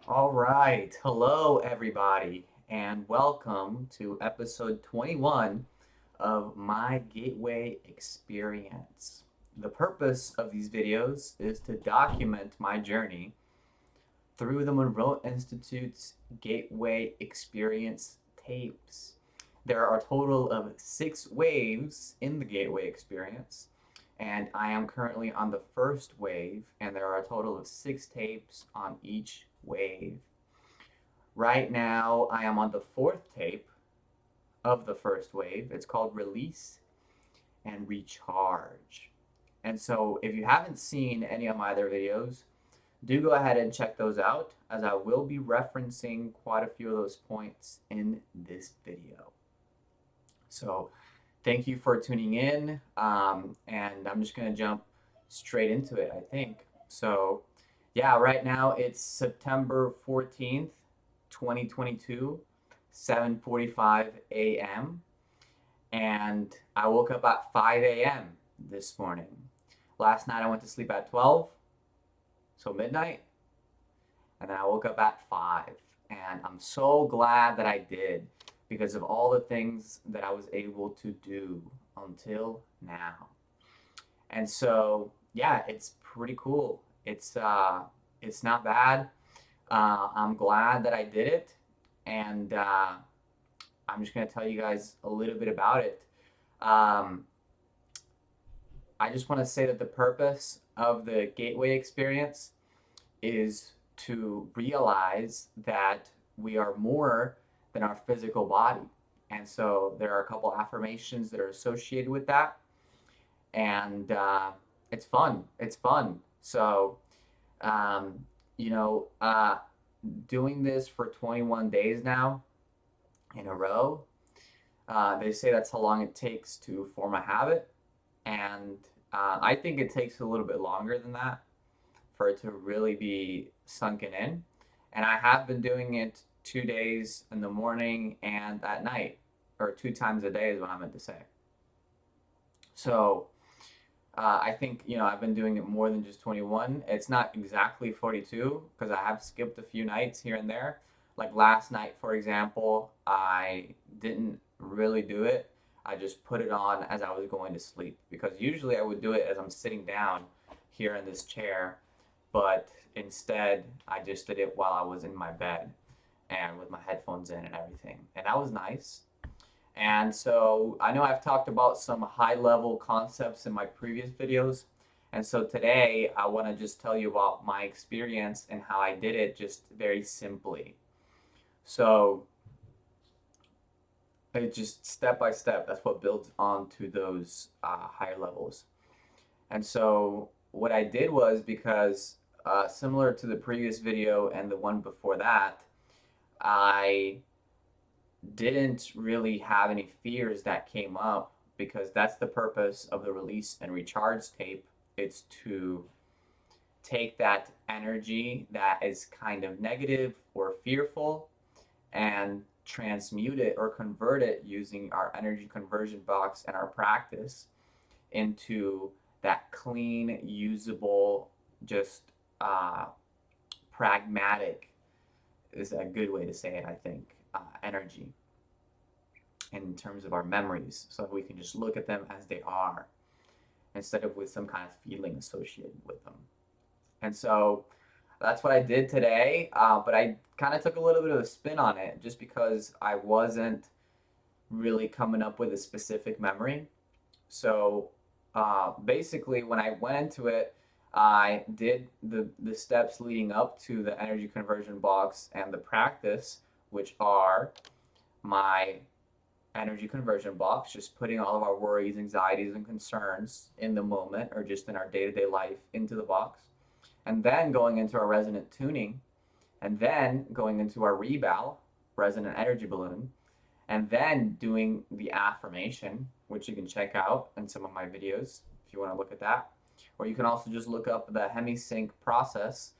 All right. Hello, everybody, and welcome to episode 21 of my Gateway Experience. The purpose of these videos is to document my journey through the Monroe Institute's Gateway Experience tapes. There are a total of 6 waves in the Gateway Experience, and I am currently on the first wave, and there are a total of 6 tapes on each wave. Right now, I am on the fourth tape of the first wave. It's called Release and Recharge. And so, if you haven't seen any of my other videos, do go ahead and check those out, as I will be referencing quite a few of those points in this video. So, thank you for tuning in, and I'm just going to jump straight into it, I think. So, yeah, right now it's September 14th, 2022, 7:45 a.m. And I woke up at 5 a.m. this morning. Last night I went to sleep at 12, so midnight, and then I woke up at 5. And I'm so glad that I did because of all the things that I was able to do until now. And so, yeah, it's pretty cool. It's not bad. I'm glad that I did it, and I'm just gonna tell you guys a little bit about it. Um, I just want to say that the purpose of the Gateway experience is to realize that we are more than our physical body, and so there are a couple affirmations that are associated with that, and it's fun. It's fun. So, um, you know, doing this for 21 days now in a row. They say that's how long it takes to form a habit, and I think it takes a little bit longer than that for it to really be sunken in. And I have been doing it 2 days in the morning and at night, or 2 times a day is what I meant to say. So I think I've been doing it more than just 21. It's not exactly 42 because I have skipped a few nights here and there. Like last night, for example, I didn't really do it. I just put it on as I was going to sleep because usually I would do it as I'm sitting down here in this chair, but instead I just did it while I was in my bed and with my headphones in and everything. And that was nice. And so I know I've talked about some high level concepts in my previous videos. And so today I want to just tell you about my experience and how I did it just very simply. So it just step by step, that's what builds onto those higher levels. And so what I did was because similar to the previous video and the one before that, I didn't really have any fears that came up because that's the purpose of the release and recharge tape. It's to take that energy that is kind of negative or fearful and transmute it or convert it using our energy conversion box and our practice into that clean, usable, just pragmatic is a good way to say it, I think, energy in terms of our memories, so we can just look at them as they are instead of with some kind of feeling associated with them. And so that's what I did today, but I kind of took a little bit of a spin on it just because I wasn't really coming up with a specific memory. So basically, when I went into it, I did the steps leading up to the energy conversion box and the practice, which are my energy conversion box, just putting all of our worries, anxieties, and concerns in the moment or just in our day to day life into the box. And then going into our resonant tuning, and then going into our rebel, resonant energy balloon, and then doing the affirmation, which you can check out in some of my videos if you want to look at that. Or you can also just look up the hemisync process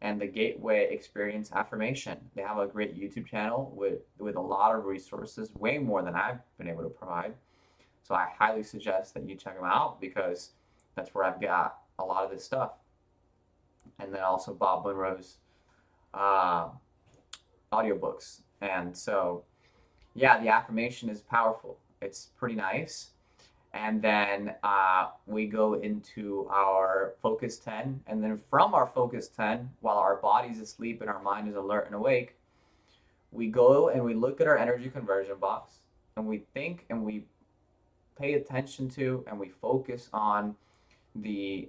and the Gateway Experience affirmation. They have a great YouTube channel with a lot of resources, way more than I've been able to provide. So I highly suggest that you check them out because that's where I've got a lot of this stuff. And then also Bob Monroe's audiobooks. And so, yeah, the affirmation is powerful. It's pretty nice. And then we go into our focus 10. And then from our focus 10, while our body's asleep and our mind is alert and awake, we go and we look at our energy conversion box and we think and we pay attention to and we focus on the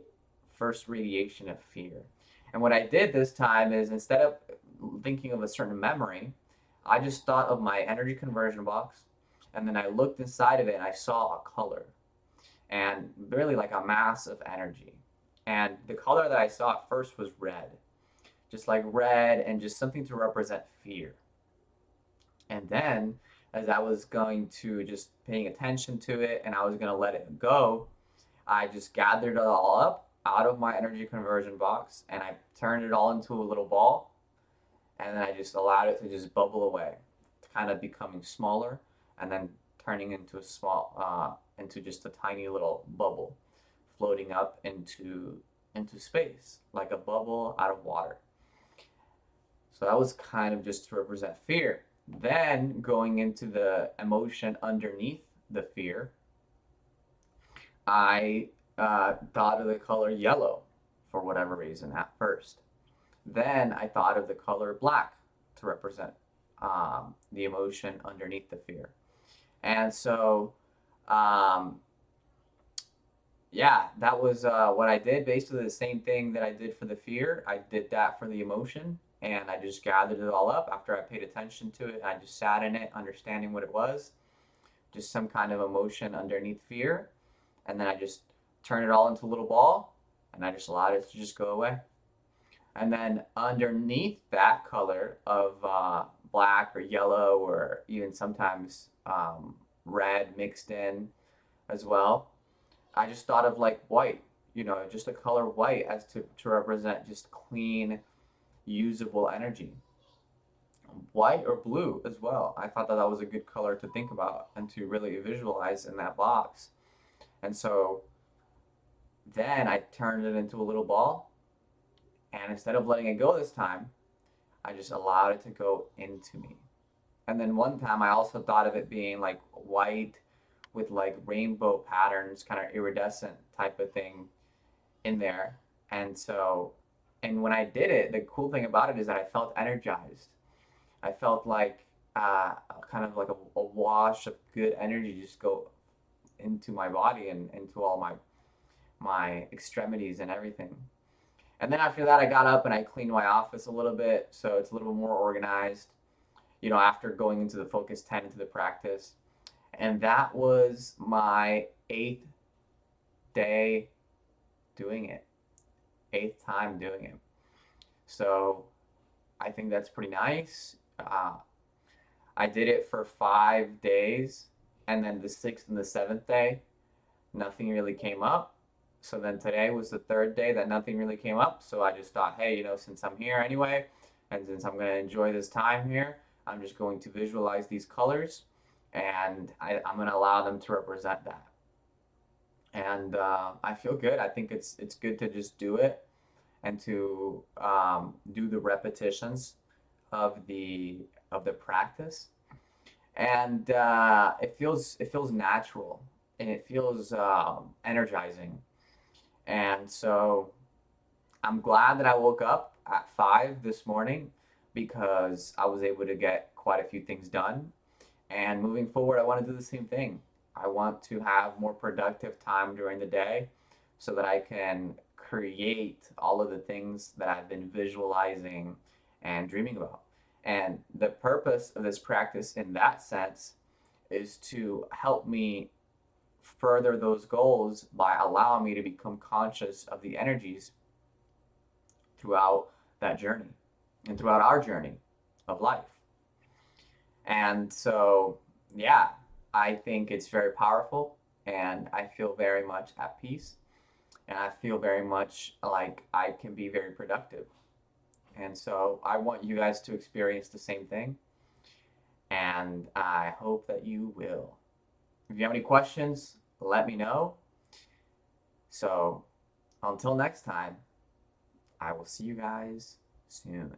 first radiation of fear. And what I did this time is instead of thinking of a certain memory, I just thought of my energy conversion box and then I looked inside of it and I saw a color and really like a mass of energy. And the color that I saw at first was red, just like red and just something to represent fear. And then as I was going to just paying attention to it and I was going to let it go, I just gathered it all up out of my energy conversion box and I turned it all into a little ball and then I just allowed it to just bubble away, kind of becoming smaller and then turning into a into just a tiny little bubble floating up into space like a bubble out of water. So that was kind of just to represent fear. Then going into the emotion underneath the fear, I thought of the color yellow for whatever reason at first. Then I thought of the color black to represent the emotion underneath the fear. And so, um, yeah, that was what I did. Basically, the same thing that I did for the fear, I did that for the emotion. And I just gathered it all up after I paid attention to it. And I just sat in it, understanding what it was, just some kind of emotion underneath fear. And then I just turned it all into a little ball and I just allowed it to just go away. And then underneath that color of black or yellow or even sometimes red mixed in as well, I just thought of like white, just a color white as to represent just clean, usable energy. White or blue as well. I thought that that was a good color to think about and to really visualize in that box. And so then I turned it into a little ball. And instead of letting it go this time, I just allowed it to go into me. And then one time I also thought of it being like white with like rainbow patterns, kind of iridescent type of thing in there. And so, and when I did it, the cool thing about it is that I felt energized. I felt like kind of like a wash of good energy just go into my body and into all my extremities and everything. And then after that, I got up and I cleaned my office a little bit, so it's a little bit more organized. After going into the focus 10 into the practice, and that was my 8th day doing it, 8th time doing it. So I think that's pretty nice. I did it for 5 days, and then the 6th and the 7th day, nothing really came up. So then today was the 3rd day that nothing really came up. So I just thought, hey, since I'm here anyway, and since I'm going to enjoy this time here, I'm just going to visualize these colors, and I'm going to allow them to represent that. And I feel good. I think it's good to just do it and to do the repetitions of the practice, and it feels natural and it feels energizing. And so I'm glad that I woke up at 5 this morning because I was able to get quite a few things done. And moving forward, I want to do the same thing. I want to have more productive time during the day so that I can create all of the things that I've been visualizing and dreaming about. And the purpose of this practice in that sense is to help me further those goals by allowing me to become conscious of the energies throughout that journey and throughout our journey of life. And so, yeah, I think it's very powerful and I feel very much at peace and I feel very much like I can be very productive. And so I want you guys to experience the same thing, and I hope that you will. If you have any questions, let me know. So until next time, I will see you guys soon.